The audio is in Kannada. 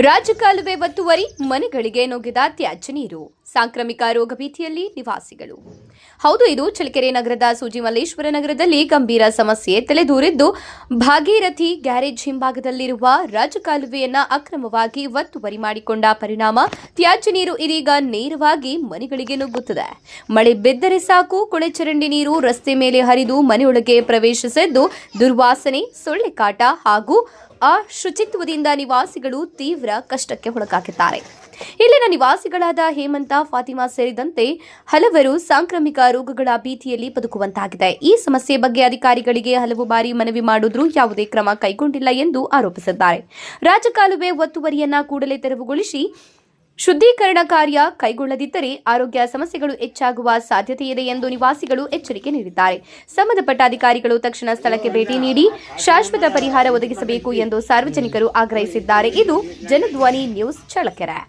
ರಾಜಕಾಲುವೆ ಒತ್ತುವರಿ ಮನೆಗಳಿಗೆ ನುಗ್ಗಿದ ತ್ಯಾಜ್ಯ ನೀರು ಸಾಂಕ್ರಾಮಿಕ ರೋಗ ಭೀತಿಯಲ್ಲಿ ನಿವಾಸಿಗಳು. ಹೌದು, ಇದು ಚಳ್ಳಕೆರೆ ನಗರದ ಸೂಜಿಮಲ್ಲೇಶ್ವರ ನಗರದಲ್ಲಿ ಗಂಭೀರ ಸಮಸ್ಯೆ ತಲೆದೂರಿದ್ದು, ಭಾಗೀರಥಿ ಗ್ಯಾರೇಜ್ ಹಿಂಭಾಗದಲ್ಲಿರುವ ರಾಜಕಾಲುವೆಯನ್ನ ಅಕ್ರಮವಾಗಿ ಒತ್ತುವರಿ ಮಾಡಿಕೊಂಡ ಪರಿಣಾಮ ತ್ಯಾಜ್ಯ ನೀರು ಇದೀಗ ನೇರವಾಗಿ ಮನೆಗಳಿಗೆ ನುಗ್ಗುತ್ತದೆ. ಮಳೆ ಬಿದ್ದರೆ ಸಾಕು, ಕೊಳೆಚರಂಡಿ ನೀರು ರಸ್ತೆ ಮೇಲೆ ಹರಿದು ಮನೆಯೊಳಗೆ ಪ್ರವೇಶಿಸಿದ್ದು ದುರ್ವಾಸನೆ, ಸೊಳ್ಳೆ ಕಾಟ ಹಾಗೂ ಅಶುಚಿತ್ವದಿಂದ ನಿವಾಸಿಗಳು ತೀವ್ರ ಕಷ್ಟಕ್ಕೆ ಒಳಗಾಗಿದ್ದಾರೆ. ಇಲ್ಲಿನ ನಿವಾಸಿಗಳಾದ ಹೇಮಂತ, ಫಾತಿಮಾ ಸೇರಿದಂತೆ ಹಲವರು ಸಾಂಕ್ರಾಮಿಕ ರೋಗಗಳ ಭೀತಿಯಲ್ಲಿ ಬದುಕುವಂತಾಗಿದೆ. ಈ ಸಮಸ್ಯೆ ಬಗ್ಗೆ ಅಧಿಕಾರಿಗಳಿಗೆ ಹಲವು ಬಾರಿ ಮನವಿ ಮಾಡಿದ್ರೂ ಯಾವುದೇ ಕ್ರಮ ಕೈಗೊಂಡಿಲ್ಲ ಎಂದು ಆರೋಪಿಸಿದ್ದಾರೆ. ರಾಜಕಾಲುವೆ ಒತ್ತುವರಿಯನ್ನ ಕೂಡಲೇ ತೆರವುಗೊಳಿಸಿ ಶುದ್ಧೀಕರಣ ಕಾರ್ಯ ಕೈಗೊಳ್ಳದಿದ್ದರೆ ಆರೋಗ್ಯ ಸಮಸ್ಯೆಗಳು ಹೆಚ್ಚಾಗುವ ಸಾಧ್ಯತೆ ಇದೆ ಎಂದು ನಿವಾಸಿಗಳು ಎಚ್ಚರಿಕೆ ನೀಡಿದ್ದಾರೆ. ಸಂಬಂಧಪಟ್ಟ ಅಧಿಕಾರಿಗಳು ತಕ್ಷಣ ಸ್ಥಳಕ್ಕೆ ಭೇಟಿ ನೀಡಿ ಶಾಶ್ವತ ಪರಿಹಾರ ಒದಗಿಸಬೇಕು ಎಂದು ಸಾರ್ವಜನಿಕರು ಆಗ್ರಹಿಸಿದ್ದಾರೆ. ಇದು ಜನಧ್ವನಿ ನ್ಯೂಸ್ ಚಳ್ಳಕೆರೆ.